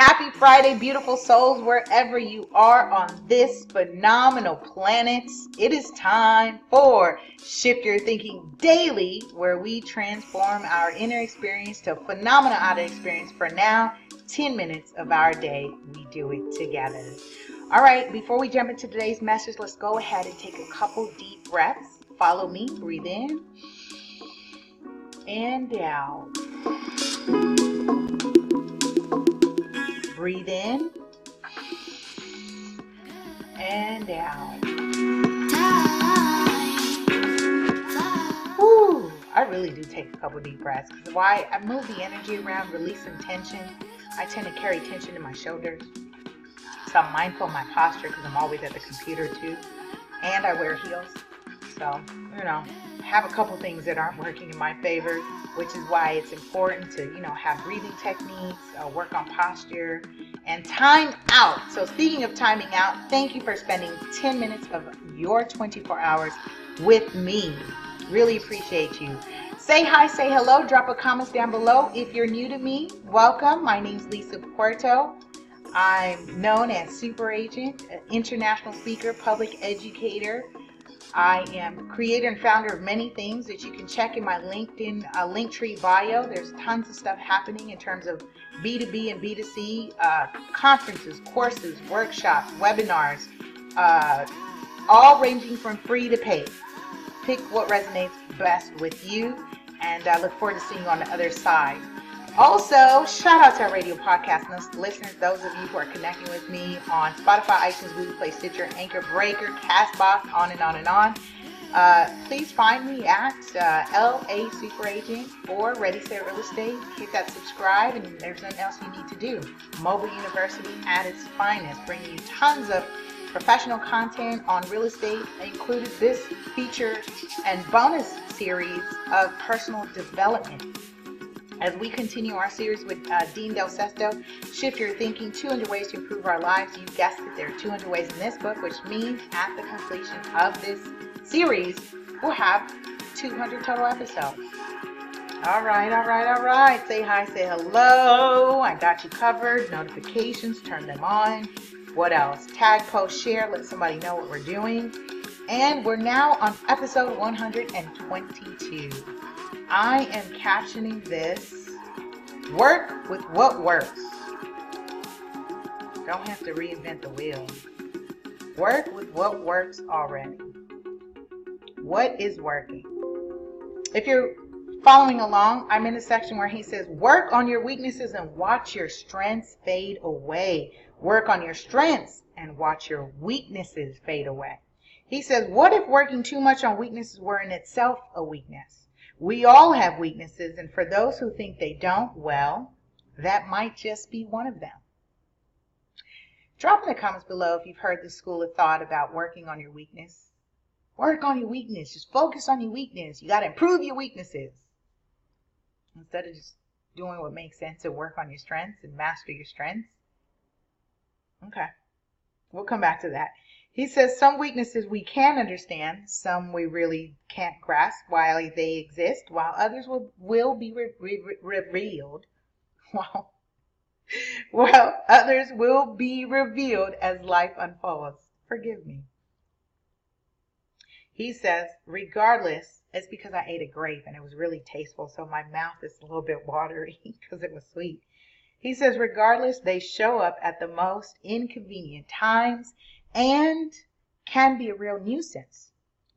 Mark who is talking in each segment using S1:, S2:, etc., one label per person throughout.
S1: Happy Friday, beautiful souls, wherever you are on this phenomenal planet. It is time for Shift Your Thinking Daily, where we transform our inner experience to a phenomenal outer experience. For now, 10 minutes of our day, we do it together. All right, before we jump into today's message, let's go ahead and take a couple deep breaths. Follow me, breathe in and out. Breathe in and out. Whew, I really do take a couple deep breaths because why? I move the energy around, release some tension. I tend to carry tension in my shoulders. So I'm mindful of my posture because I'm always at the computer too. And I wear heels. So, have a couple things that aren't working in my favor, which is why it's important to, have breathing techniques, work on posture, and time out. So speaking of timing out, thank you for spending 10 minutes of your 24 hours with me. Really appreciate you. Say hi, say hello, drop a comment down below. If you're new to me, welcome. My name's Lisa Puerto. I'm known as Super Agent, an international speaker, public educator. I am creator and founder of many things that you can check in my LinkedIn Linktree bio. There's tons of stuff happening in terms of B2B and B2C, conferences, courses, workshops, webinars, all ranging from free to paid. Pick what resonates best with you, and I look forward to seeing you on the other side. Also, shout out to our radio podcast listeners, those of you who are connecting with me on Spotify, iTunes, Google Play, Stitcher, Anchor, Breaker, Castbox, on and on and on. Please find me at LA Super Agent or Ready Set Real Estate. Hit that subscribe, and there's nothing else you need to do. Mobile University at its finest, bringing you tons of professional content on real estate, included this feature and bonus series of personal development. As we continue our series with Dean Del Sesto, Shift Your Thinking, 200 Ways to Improve Our Lives. You guessed it, there are 200 ways in this book, which means at the completion of this series, we'll have 200 total episodes. All right. Say hi, say hello. I got you covered. Notifications, turn them on. What else? Tag, post, share, let somebody know what we're doing. And we're now on episode 122. I am captioning this, work with what works. Don't have to reinvent the wheel. Work with what works already. What is working? If you're following along, I'm in the section where he says, work on your weaknesses and watch your strengths fade away. Work on your strengths and watch your weaknesses fade away. He says, what if working too much on weaknesses were in itself a weakness? We all have weaknesses, and for those who think they don't, well, that might just be one of them. Drop in the comments below if you've heard this school of thought about working on your weakness. Work on your weakness. Just focus on your weakness. You got to improve your weaknesses. Instead of just doing what makes sense and work on your strengths and master your strengths. Okay. We'll come back to that. He says some weaknesses we can understand, some we really can't grasp while they exist, while others will be revealed. Well, others will be revealed as life unfolds. Forgive me. He says, regardless, it's because I ate a grape and it was really tasteful, so my mouth is a little bit watery because it was sweet. He says, regardless, they show up at the most inconvenient times and can be a real nuisance,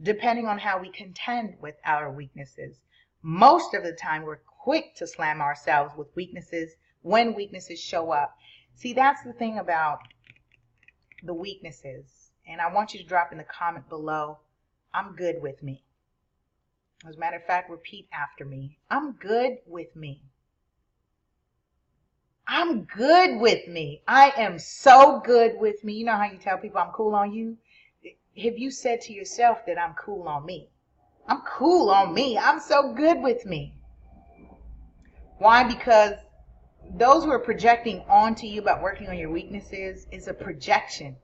S1: depending on how we contend with our weaknesses. Most of the time, we're quick to slam ourselves with weaknesses when weaknesses show up. See, that's the thing about the weaknesses. And I want you to drop in the comment below, I'm good with me. As a matter of fact, repeat after me. I'm good with me. I'm good with me. I am so good with me. You know how you tell people I'm cool on you? Have you said to yourself that I'm cool on me? I'm cool on me. I'm so good with me. Why? Because those who are projecting onto you about working on your weaknesses is a projection.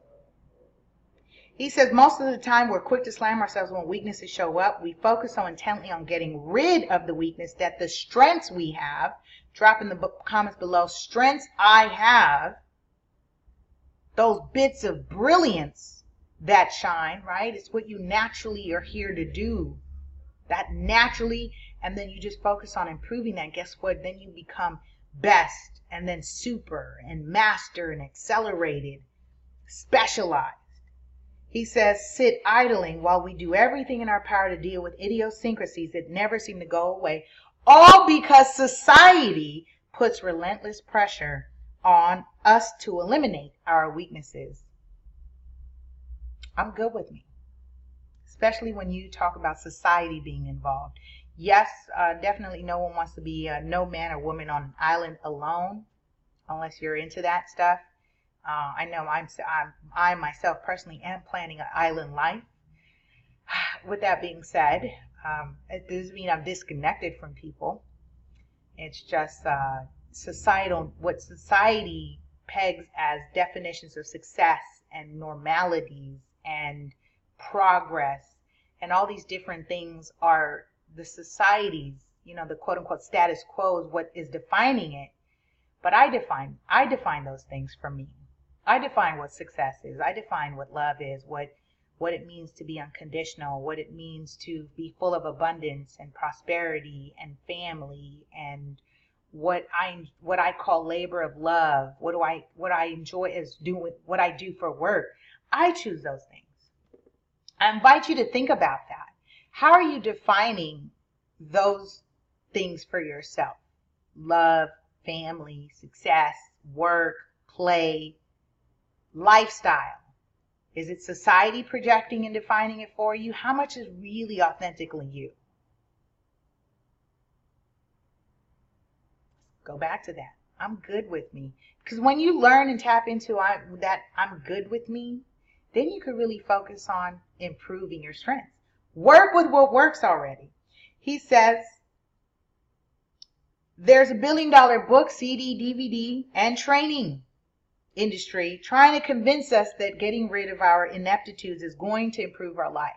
S1: He says most of the time we're quick to slam ourselves when weaknesses show up. We focus so intently on getting rid of the weakness that the strengths we have Drop in the comments below. Strengths I have, those bits of brilliance that shine, right? It's what you naturally are here to do. That naturally, and then you just focus on improving that. Guess what? Then you become best, and then super, and master, and accelerated, specialized. He says, sit idling while we do everything in our power to deal with idiosyncrasies that never seem to go away, all because society puts relentless pressure on us to eliminate our weaknesses. I'm good with me, especially when you talk about society being involved. Yes, definitely no one wants to be no man or woman on an island alone, unless you're into that stuff. I know I myself personally am planning an island life. With that being said, it doesn't mean I'm disconnected from people. It's just what society pegs as definitions of success and normalities and progress and all these different things are the society's, the quote unquote status quo is what is defining it. But I define those things for me. I define what success is. I define what love is, what it means to be unconditional, what it means to be full of abundance and prosperity and family, and what I call labor of love, what I enjoy as doing what I do for work. I choose those things. I invite you to think about that. How are you defining those things for yourself? Love, family, success, work, play, lifestyle. Is it society projecting and defining it for you? How much is really authentically you? Go back to that. I'm good with me. Because when you learn and tap into that I'm good with me, then you can really focus on improving your strengths. Work with what works already. He says, there's a $1 billion book, CD, DVD, and training industry trying to convince us that getting rid of our ineptitudes is going to improve our life,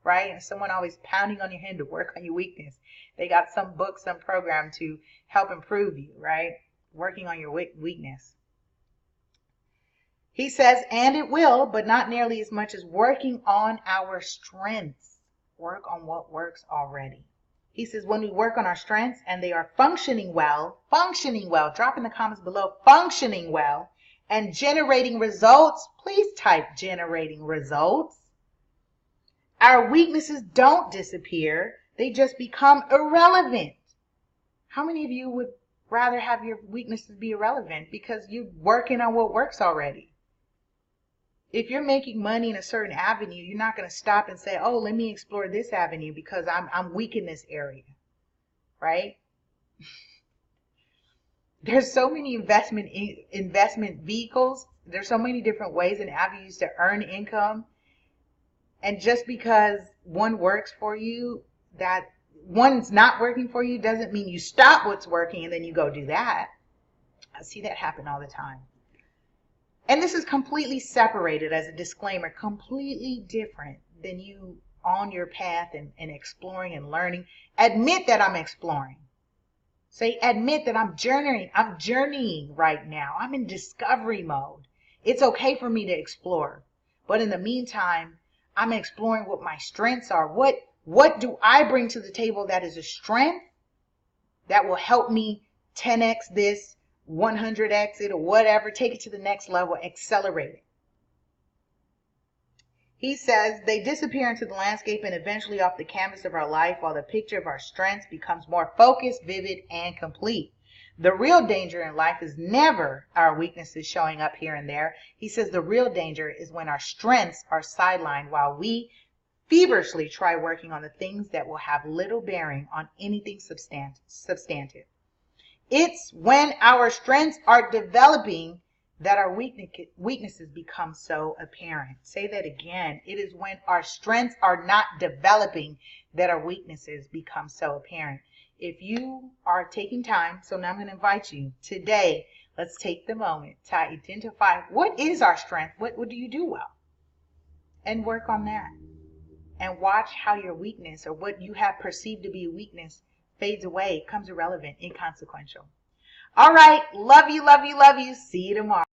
S1: right? And someone always pounding on your head to work on your weakness. They got some book, some program to help improve you, right? Working on your weakness. He says, and it will, but not nearly as much as working on our strengths. Work on what works already. He says, when we work on our strengths and they are functioning well, drop in the comments below, functioning well, and generating results, please type generating results. Our weaknesses don't disappear, they just become irrelevant. How many of you would rather have your weaknesses be irrelevant because you're working on what works already? If you're making money in a certain avenue, you're not going to stop and say, oh, let me explore this avenue because I'm weak in this area, right? There's so many investment vehicles. There's so many different ways and avenues to earn income. And just because one works for you, that one's not working for you doesn't mean you stop what's working and then you go do that. I see that happen all the time. And this is completely separated as a disclaimer, completely different than you on your path and exploring and learning. Admit that I'm exploring. Say, admit that I'm journeying right now. I'm in discovery mode. It's okay for me to explore. But in the meantime, I'm exploring what my strengths are. What do I bring to the table that is a strength that will help me 10x this, 100x it, or whatever, take it to the next level, accelerate it. He says they disappear into the landscape and eventually off the canvas of our life while the picture of our strengths becomes more focused, vivid, and complete. The real danger in life is never our weaknesses showing up here and there. He says the real danger is when our strengths are sidelined while we feverishly try working on the things that will have little bearing on anything substantive. It's when our strengths are developing that our weaknesses become so apparent. Say that again. It is when our strengths are not developing that our weaknesses become so apparent. If you are taking time, so now I'm going to invite you today, let's take the moment to identify what is our strength, what do you do well, and work on that. And watch how your weakness or what you have perceived to be a weakness fades away, becomes irrelevant, inconsequential. All right. Love you, love you, love you. See you tomorrow.